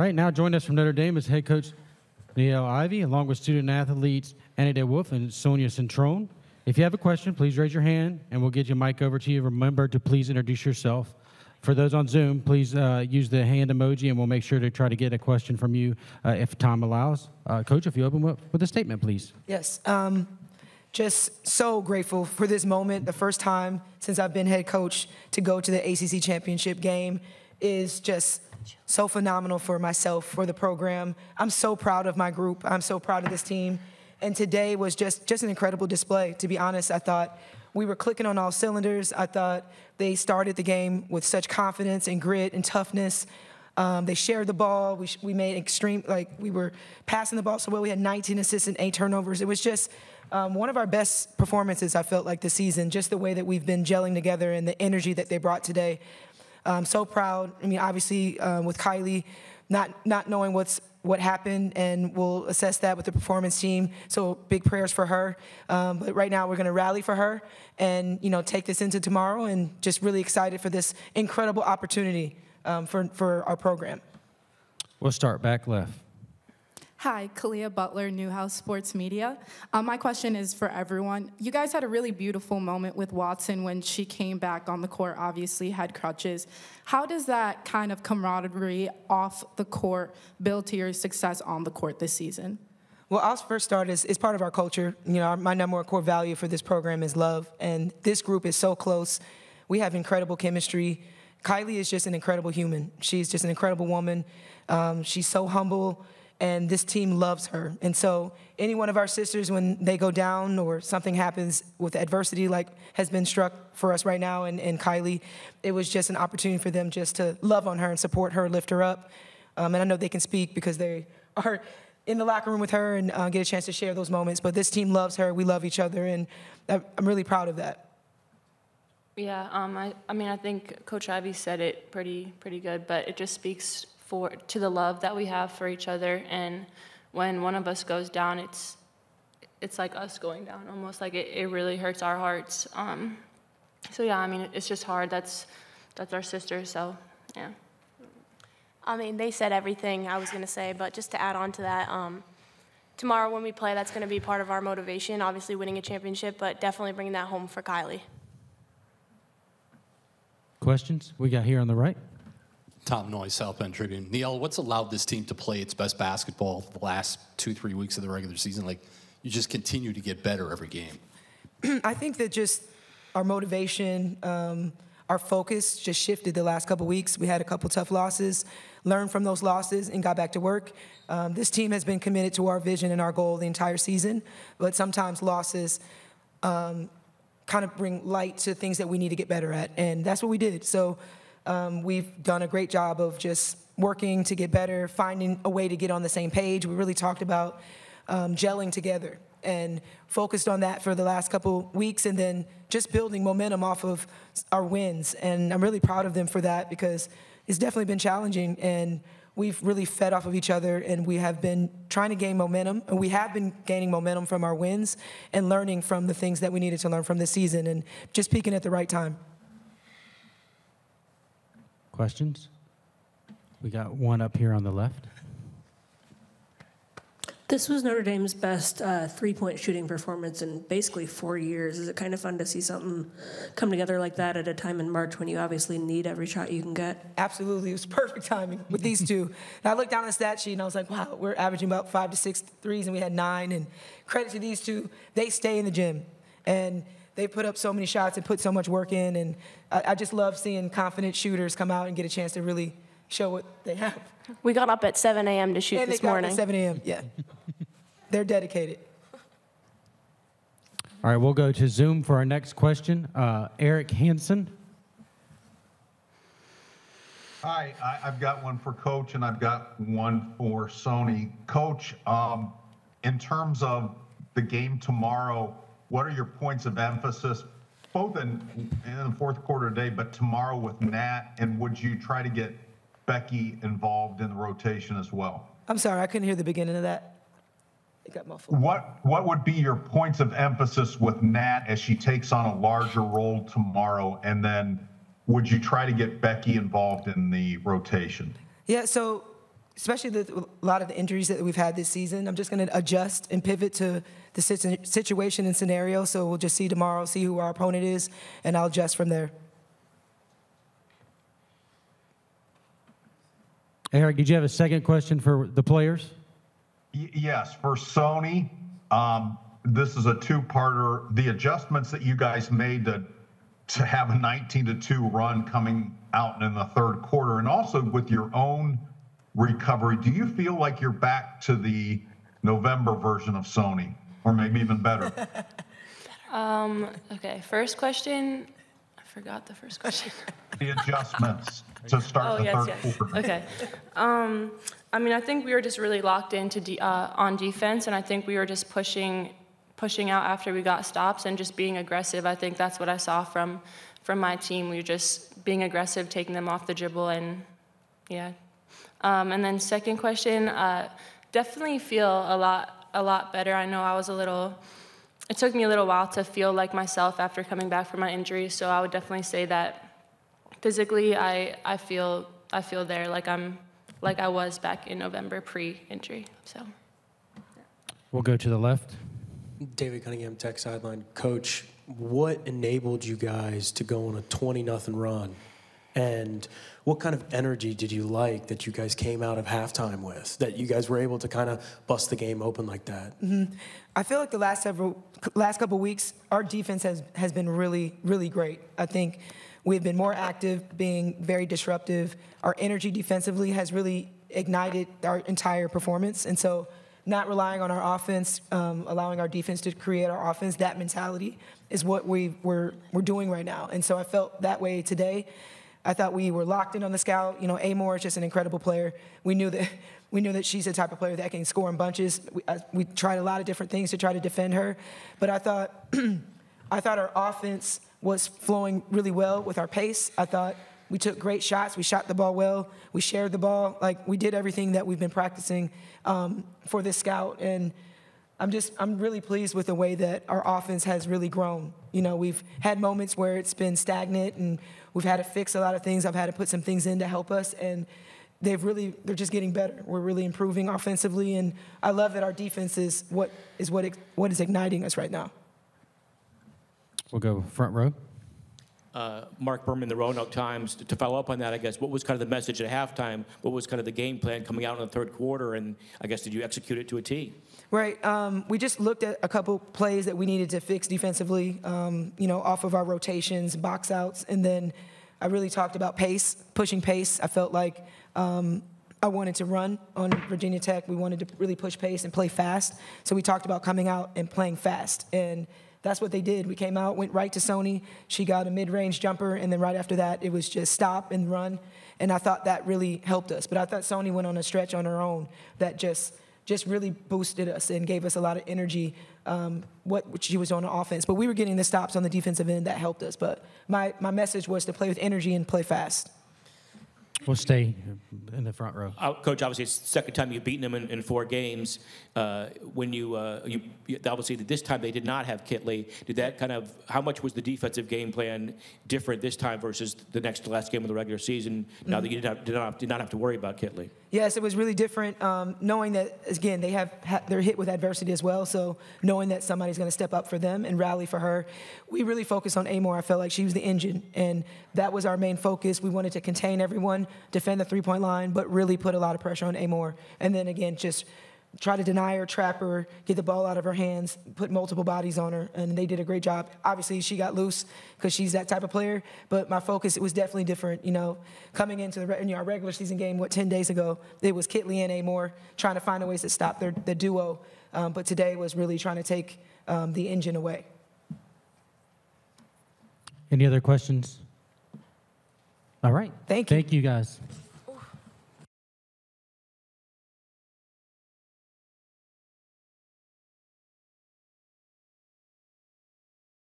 right, now joining us from Notre Dame is head coach Niele Ivey, along with student athletes Dewolfe and Sonia Citron. If you have a question, please raise your hand, and we'll get your mic over to you. Remember to please introduce yourself. For those on Zoom, please use the hand emoji, and we'll make sure to try to get a question from you if time allows. Coach, if you open up with a statement, please. Yes. Just so grateful for this moment. The first time since I've been head coach to go to the ACC championship game is just so phenomenal for myself, for the program. I'm so proud of my group. I'm so proud of this team. And today was just an incredible display. To be honest, I thought we were clicking on all cylinders. I thought they started the game with such confidence and grit and toughness. They shared the ball. We made extreme, we were passing the ball so well. We had 19 assists and 8 turnovers. It was just one of our best performances, I felt like, this season, just the way that we've been gelling together and the energy that they brought today. I'm so proud. I mean, obviously, with Kylie, not knowing what happened, and we'll assess that with the performance team. So big prayers for her. But right now we're going to rally for her and, take this into tomorrow, and just really excited for this incredible opportunity for our program. We'll start back left. Hi, Kalia Butler, Newhouse Sports Media. My question is for everyone. You guys had a really beautiful moment with Watson when she came back on the court, obviously had crutches. How does that kind of camaraderie off the court build to your success on the court this season? Well, I'll first start is part of our culture. My number one core value for this program is love, and this group is so close. We have incredible chemistry. Kylie is just an incredible human. She's just an incredible woman. She's so humble. And this team loves her. And so any one of our sisters, when they go down or something happens with adversity like has been struck for us right now and Kylie, it was just an opportunity for them just to love on her and support her, lift her up. And I know they can speak because they are in the locker room with her and get a chance to share those moments. But this team loves her. We love each other. And I'm really proud of that. Yeah, I think Coach Ivey said it pretty good, but it just speaks to the love that we have for each other, and when one of us goes down, it's like us going down almost. Like it really hurts our hearts. So yeah, it's just hard. That's our sister. So yeah. They said everything I was gonna say, but just to add on to that, tomorrow when we play, that's gonna be part of our motivation. Obviously, winning a championship, but definitely bringing that home for Kylie. Questions? We got here on the right. Tom Noyes, South Bend Tribune. Niele, what's allowed this team to play its best basketball the last 2-3 weeks of the regular season? You just continue to get better every game. I think that just our motivation, our focus just shifted the last couple weeks. We had a couple tough losses, learned from those losses, and got back to work. This team has been committed to our vision and our goal the entire season, but sometimes losses kind of bring light to things that we need to get better at, and that's what we did. So we've done a great job of just working to get better, finding a way to get on the same page. We really talked about gelling together and focused on that for the last couple weeks, and then just building momentum off of our wins. And I'm really proud of them for that, because it's definitely been challenging, and we've really fed off of each other, and we have been trying to gain momentum, and we have been gaining momentum from our wins and learning from the things that we needed to learn from this season, and just peaking at the right time. Questions? We got one up here on the left. This was Notre Dame's best three-point shooting performance in basically 4 years. Is it kind of fun to see something come together like that at a time in March when you obviously need every shot you can get? Absolutely. It was perfect timing with these two. And I looked down at the stat sheet, and I was like, wow, we're averaging about 5 to 6 threes, and we had 9. And credit to these two. They stay in the gym. And they put up so many shots and put so much work in. And I just love seeing confident shooters come out and get a chance to really show what they have. We got up at 7 a.m. to shoot this morning. At 7 a.m., yeah. They're dedicated. All right, we'll go to Zoom for our next question. Eric Hansen. Hi, I've got one for Coach, and I've got one for Sony. Coach, in terms of the game tomorrow, what are your points of emphasis, both in the fourth quarter today, but tomorrow with Nat, and would you try to get Becky involved in the rotation as well? I'm sorry, I couldn't hear the beginning of that. It got muffled. What would be your points of emphasis with Nat as she takes on a larger role tomorrow, and then would you try to get Becky involved in the rotation? Yeah, so especially a lot of the injuries that we've had this season, I'm just going to adjust and pivot to the situation and scenario. So we'll just see tomorrow, see who our opponent is, and I'll adjust from there. Eric, did you have a second question for the players? Yes, for Sony, this is a two-parter. The adjustments that you guys made to have a 19-2 run coming out in the third quarter, and also with your own recovery, do you feel like you're back to the November version of Sony, or maybe even better? Okay, first question. I forgot the first question. The adjustments to start the third quarter. Okay. I mean, I think we were just really locked into on defense, and I think we were just pushing out after we got stops and just being aggressive. I think that's what I saw from my team. We were just being aggressive, taking them off the dribble, and yeah. And then second question, definitely feel a lot better. I know it took me a little while to feel like myself after coming back from my injury, so I would definitely say that physically I feel there like I was back in November pre-injury. So We'll go to the left. David Cunningham, Tech Sideline. Coach, what enabled you guys to go on a 20-0 run? And what kind of energy did you like that you guys came out of halftime with, that you guys were able to kind of bust the game open like that? Mm-hmm. I feel like the last couple weeks, our defense has been really, really great. I think we've been more active, being very disruptive. Our energy defensively has really ignited our entire performance. And so not relying on our offense, allowing our defense to create our offense, that mentality is what we're doing right now. And so I felt that way today. I thought we were locked in on the scout. You know, Amor is just an incredible player. We knew that she's the type of player that can score in bunches. We tried a lot of different things to try to defend her, but I thought our offense was flowing really well with our pace. I thought we took great shots. We shot the ball well. We shared the ball. Like, we did everything that we've been practicing for this scout, and I'm really pleased with the way that our offense has really grown. You know, we've had moments where it's been stagnant, and we've had to fix a lot of things. I've had to put some things in to help us, and they're just getting better. We're really improving offensively, and I love that our defense is what is igniting us right now. We'll go front row. Mark Berman, the Roanoke Times. To follow up on that, I guess, what was kind of the message at halftime? What was kind of the game plan coming out in the third quarter? And I guess, did you execute it to a T? Right. We just looked at a couple plays that we needed to fix defensively, off of our rotations, box outs. And then I really talked about pace, pushing pace. I felt like I wanted to run on Virginia Tech. We wanted to really push pace and play fast. So we talked about coming out and playing fast. And that's what they did. We came out, went right to Sonia. She got a mid-range jumper, and then right after that, it was just stop and run. And I thought that really helped us. But I thought Sonia went on a stretch on her own that just really boosted us and gave us a lot of energy, what she was on the offense. But we were getting the stops on the defensive end that helped us. But my message was to play with energy and play fast. We'll stay in the front row. Coach, obviously, it's the second time you've beaten them in 4 games. When you obviously this time they did not have Kitley. Did that kind of, how much was the defensive game plan different this time versus the last game of the regular season? Now that you did not have to worry about Kitley. Yes, it was really different, knowing that, again, they're hit with adversity as well, so knowing that somebody's going to step up for them and rally for her. We really focused on Amor. I felt like she was the engine, and that was our main focus. We wanted to contain everyone, defend the three-point line, but really put a lot of pressure on Amor. And then, again, just try to deny her, trap her, get the ball out of her hands, put multiple bodies on her, and they did a great job. Obviously, she got loose because she's that type of player, but my focus, it was definitely different. You know, coming into our regular season game, 10 days ago, it was Kitley and Amor trying to find ways to stop the duo, but today was really trying to take the engine away. Any other questions? All right. Thank you. Thank you, guys.